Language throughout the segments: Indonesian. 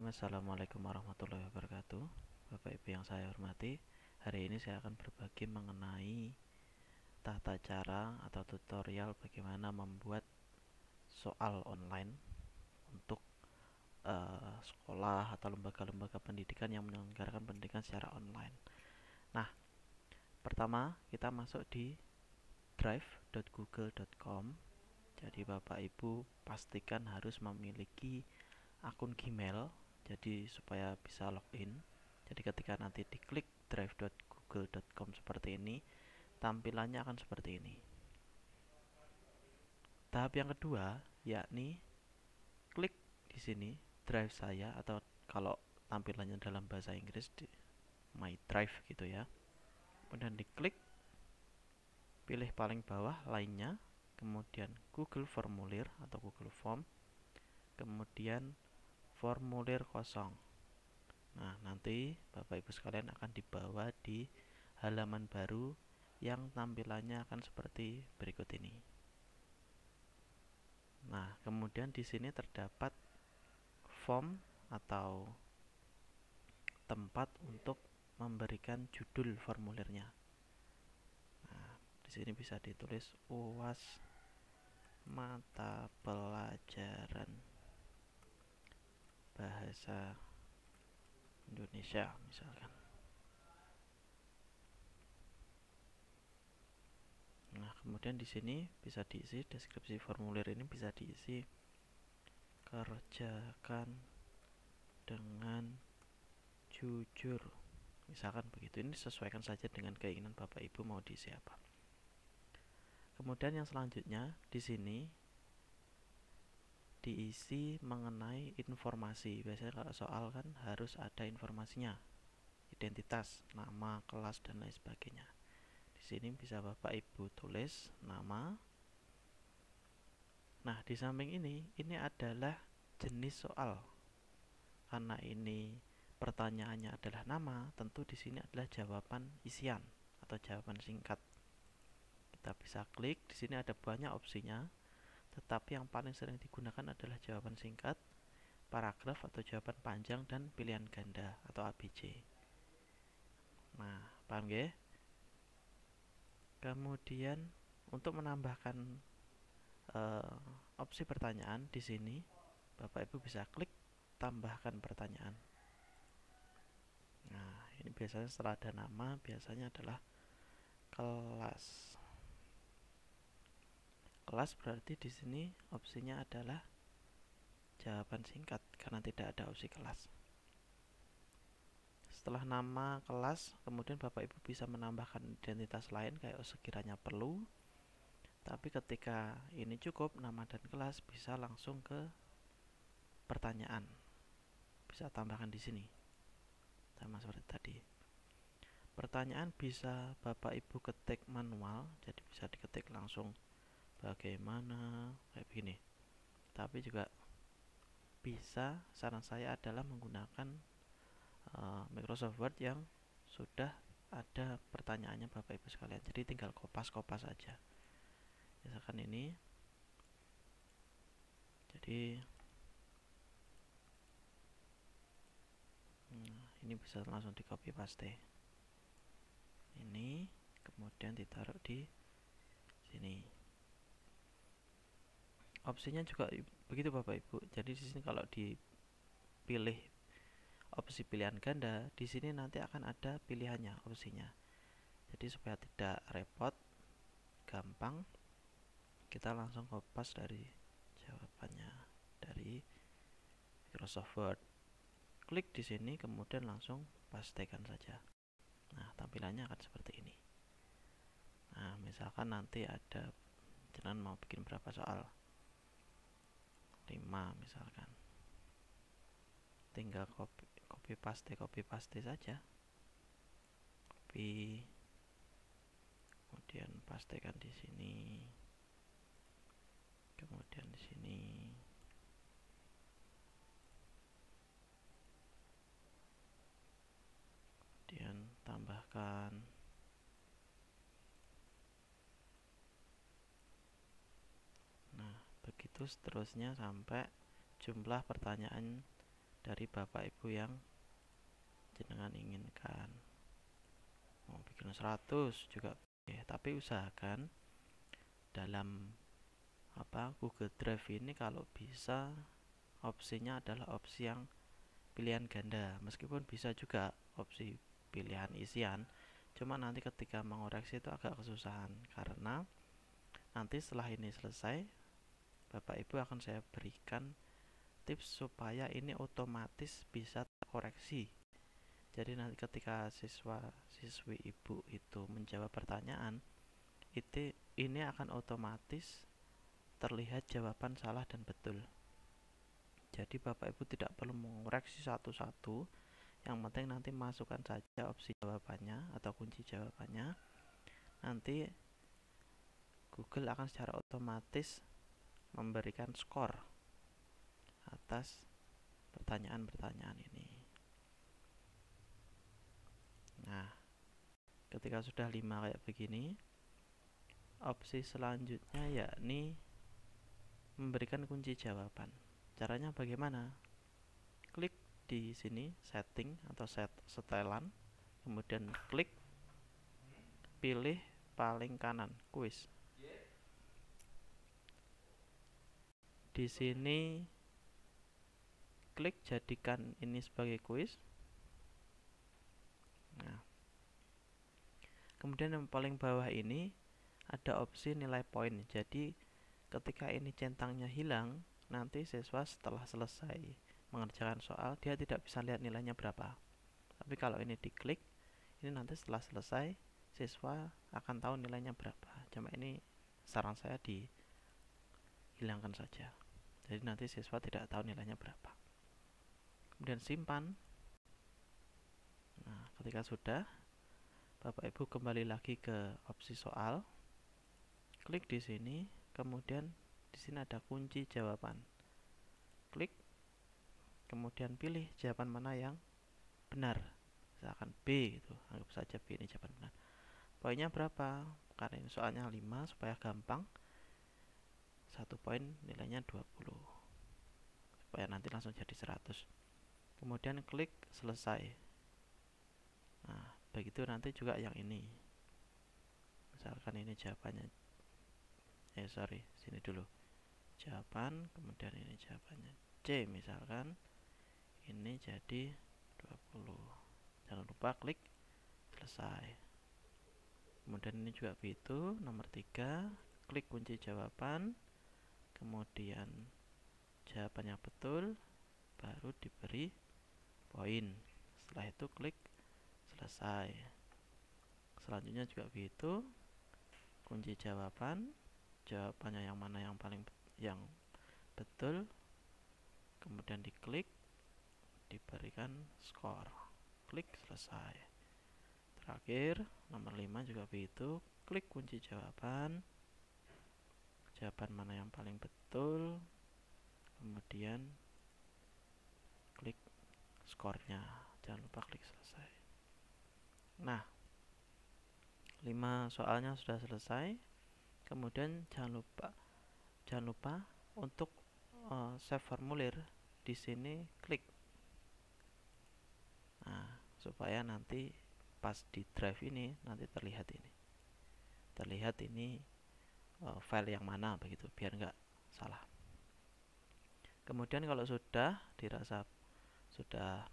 Assalamualaikum warahmatullahi wabarakatuh. Bapak Ibu yang saya hormati, hari ini saya akan berbagi mengenai tata cara atau tutorial bagaimana membuat soal online untuk sekolah atau lembaga-lembaga pendidikan yang menyelenggarakan pendidikan secara online. Nah, pertama kita masuk di drive.google.com. Jadi Bapak Ibu pastikan harus memiliki akun Gmail, jadi supaya bisa login. Jadi ketika nanti diklik drive.google.com seperti ini, tampilannya akan seperti ini. Tahap yang kedua yakni klik di sini drive saya, atau kalau tampilannya dalam bahasa Inggris di My Drive gitu ya. Kemudian diklik, pilih paling bawah lainnya, kemudian Google Formulir atau Google Form, kemudian formulir kosong. Nah, nanti Bapak Ibu sekalian akan dibawa di halaman baru yang tampilannya akan seperti berikut ini. Nah, kemudian di sini terdapat form atau tempat untuk memberikan judul formulirnya. Nah, di sini bisa ditulis UAS mata pelajaran bahasa Indonesia misalkan. Nah, kemudian di sini bisa diisi deskripsi formulir ini, bisa diisi kerjakan dengan jujur. Misalkan begitu. Ini sesuaikan saja dengan keinginan Bapak Ibu mau diisi apa. Kemudian yang selanjutnya di sini diisi mengenai informasi. Biasanya kalau soal kan harus ada informasinya. Identitas, nama, kelas dan lain sebagainya. Di sini bisa Bapak Ibu tulis nama. Nah, di samping ini adalah jenis soal. Karena ini pertanyaannya adalah nama, tentu di sini adalah jawaban isian atau jawaban singkat. Kita bisa klik, di sini ada banyak opsinya, tetapi yang paling sering digunakan adalah jawaban singkat, paragraf atau jawaban panjang, dan pilihan ganda atau ABC. Nah, paham ya? Kemudian untuk menambahkan opsi pertanyaan di sini, Bapak Ibu bisa klik tambahkan pertanyaan. Nah, ini biasanya setelah ada nama, biasanya adalah kelas. Kelas berarti di sini opsinya adalah jawaban singkat karena tidak ada opsi kelas. Setelah nama kelas, kemudian Bapak Ibu bisa menambahkan identitas lain kayak sekiranya perlu. Tapi ketika ini cukup nama dan kelas, bisa langsung ke pertanyaan. Bisa tambahkan di sini. Sama seperti tadi. Pertanyaan bisa Bapak Ibu ketik manual, jadi bisa diketik langsung bagaimana kayak begini. Tapi juga bisa, saran saya adalah menggunakan Microsoft Word yang sudah ada pertanyaannya Bapak Ibu sekalian. Jadi tinggal kopas-kopas saja. Misalkan ini. Jadi ini bisa langsung di copy paste. Ini kemudian ditaruh di sini. Opsinya juga begitu Bapak Ibu. Jadi di sini kalau dipilih opsi pilihan ganda, di sini nanti akan ada pilihannya, opsinya. Jadi supaya tidak repot, gampang, kita langsung kopas dari jawabannya dari Microsoft Word. Klik di sini, kemudian langsung pastekan saja. Nah, tampilannya akan seperti ini. Nah, misalkan nanti ada jenengan mau bikin berapa soal, 5 misalkan, tinggal copy paste saja, copy, kemudian pastekan di sini, kemudian di sini, kemudian tambahkan. Nah, begitu seterusnya sampai jumlah pertanyaan dari Bapak Ibu yang jenengan inginkan. Mau bikin 100 juga boleh, tapi usahakan dalam Google Drive ini kalau bisa opsinya adalah opsi yang pilihan ganda, meskipun bisa juga opsi pilihan isian, cuma nanti ketika mengoreksi itu agak kesusahan, karena nanti setelah ini selesai Bapak Ibu akan saya berikan tips supaya ini otomatis bisa terkoreksi. Jadi nanti ketika siswi Ibu itu menjawab pertanyaan, ini akan otomatis terlihat jawaban salah dan betul. Jadi Bapak Ibu tidak perlu mengoreksi satu-satu, yang penting nanti masukkan saja opsi jawabannya atau kunci jawabannya. Nanti Google akan secara otomatis memberikan skor atas pertanyaan-pertanyaan ini. Nah, ketika sudah 5 kayak begini, opsi selanjutnya yakni memberikan kunci jawaban. Caranya bagaimana? Klik di sini setting atau setelan, kemudian klik pilih paling kanan kuis. Di sini klik jadikan ini sebagai kuis. Nah, kemudian yang paling bawah ini ada opsi nilai poin. Jadi ketika ini centangnya hilang, nanti siswa setelah selesai mengerjakan soal dia tidak bisa lihat nilainya berapa. Tapi kalau ini diklik, ini nanti setelah selesai siswa akan tahu nilainya berapa. Cuma ini saran saya dihilangkan saja. Jadi nanti siswa tidak tahu nilainya berapa. Kemudian simpan. Nah, ketika sudah, Bapak Ibu kembali lagi ke opsi soal. Klik di sini, kemudian di sini ada kunci jawaban. Klik, kemudian pilih jawaban mana yang benar. Misalkan B gitu, anggap saja B ini jawaban benar. Poinnya berapa? Karena ini soalnya 5 supaya gampang. 1 poin nilainya 20. Supaya nanti langsung jadi 100. Kemudian klik selesai. Nah, begitu nanti juga yang ini. Misalkan ini jawabannya. Sini dulu. Jawaban, kemudian ini jawabannya C misalkan. Ini jadi 20. Jangan lupa klik selesai. Kemudian ini juga begitu. Nomor 3, klik kunci jawaban. Kemudian jawabannya betul, baru diberi poin. Setelah itu klik selesai. Selanjutnya juga begitu, kunci jawaban, jawabannya yang mana yang paling yang betul, kemudian diklik, diberikan skor, klik selesai. Terakhir nomor 5 juga begitu, klik kunci jawaban, jawaban mana yang paling betul, kemudian klik skornya, jangan lupa klik selesai. Nah, 5 soalnya sudah selesai. Kemudian jangan lupa untuk save formulir. Di sini klik. Nah, supaya nanti pas di drive ini nanti terlihat ini file yang mana begitu, biar nggak salah. Kemudian kalau sudah dirasa sudah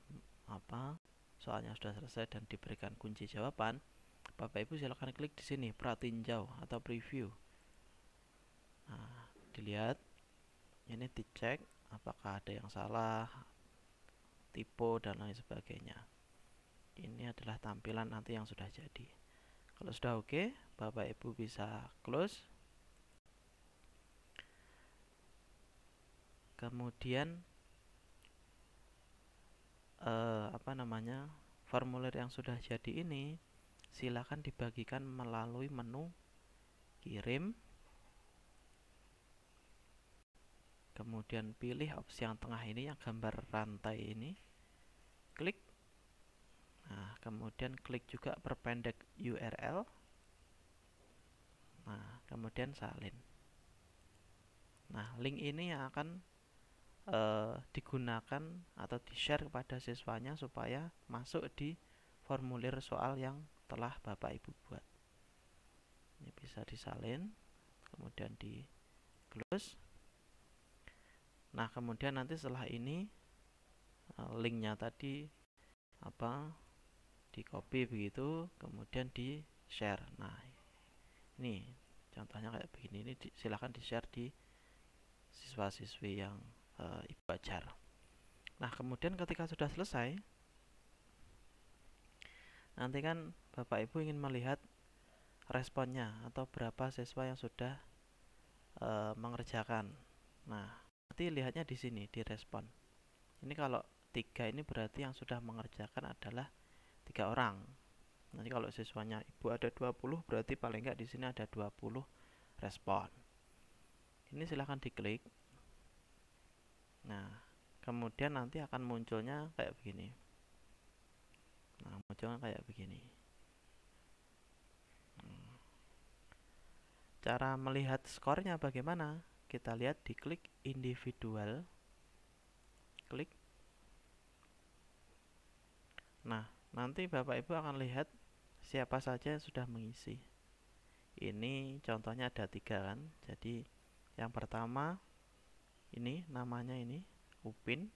soalnya sudah selesai dan diberikan kunci jawaban, Bapak Ibu silakan klik di sini pratinjau atau preview. Nah, dilihat ini, dicek apakah ada yang salah, tipe dan lain sebagainya. Ini adalah tampilan nanti yang sudah jadi. Kalau sudah oke, Bapak Ibu bisa close. Kemudian formulir yang sudah jadi ini silakan dibagikan melalui menu kirim. Kemudian pilih opsi yang tengah ini, yang gambar rantai ini, klik. Nah, kemudian klik juga perpendek URL. Nah, kemudian salin. Nah, link ini yang akan digunakan atau di-share kepada siswanya supaya masuk di formulir soal yang telah Bapak Ibu buat. Ini bisa disalin, kemudian di close. Nah, kemudian nanti setelah ini linknya tadi di copy begitu, kemudian di share. Nah, ini contohnya kayak begini. Ini silahkan di share di siswa-siswi yang Ibu ajar. Nah, kemudian ketika sudah selesai, nanti kan Bapak Ibu ingin melihat responnya atau berapa siswa yang sudah mengerjakan. Nah, nanti lihatnya di sini di respon. Ini kalau 3 ini berarti yang sudah mengerjakan adalah 3 orang. Nanti kalau siswanya Ibu ada 20, berarti paling enggak di sini ada 20 respon. Ini silahkan diklik. Nah, kemudian nanti akan munculnya kayak begini. Nah, munculnya kayak begini. Cara melihat skornya bagaimana? Kita lihat di klik individual. Klik. Nah, nanti Bapak Ibu akan lihat siapa saja yang sudah mengisi. Ini contohnya ada 3 kan. Jadi yang pertama ini namanya ini Upin.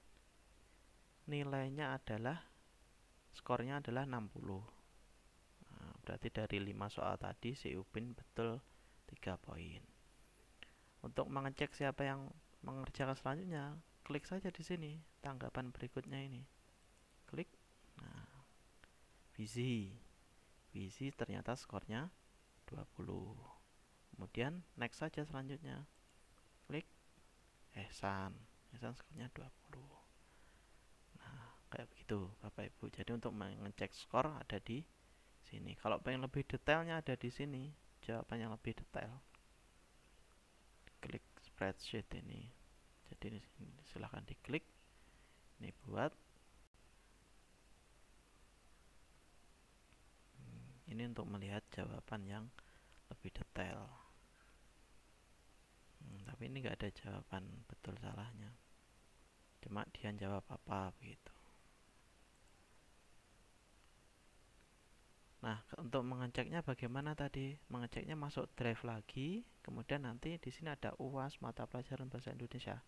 Nilainya adalah skornya adalah 60. Nah, berarti dari 5 soal tadi si Upin betul 3 poin. Untuk mengecek siapa yang mengerjakan selanjutnya, klik saja di sini tanggapan berikutnya ini. Klik. Nah, visi ternyata skornya 20. Kemudian next saja selanjutnya. Klik. Ehsan skornya 20. Nah, kayak begitu Bapak Ibu. Jadi untuk mengecek skor ada di sini. Kalau pengen lebih detailnya ada di sini. Jawabannya lebih detail. Klik spreadsheet ini. Jadi silahkan diklik. Ini buat. Ini untuk melihat jawaban yang lebih detail. Tapi ini nggak ada jawaban betul salahnya. Cuma dia jawab apa begitu. Nah, untuk mengeceknya bagaimana tadi? Mengeceknya masuk drive lagi, kemudian nanti di sini ada UAS mata pelajaran bahasa Indonesia.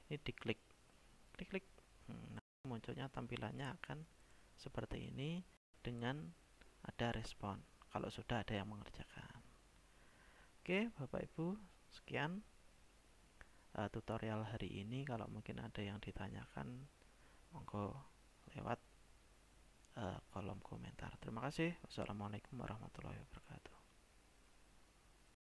Ini diklik, klik. Nah, munculnya tampilannya akan seperti ini dengan ada respon kalau sudah ada yang mengerjakan. Oke, Bapak Ibu, sekian tutorial hari ini. Kalau mungkin ada yang ditanyakan, monggo lewat kolom komentar. Terima kasih. Wassalamualaikum warahmatullahi wabarakatuh.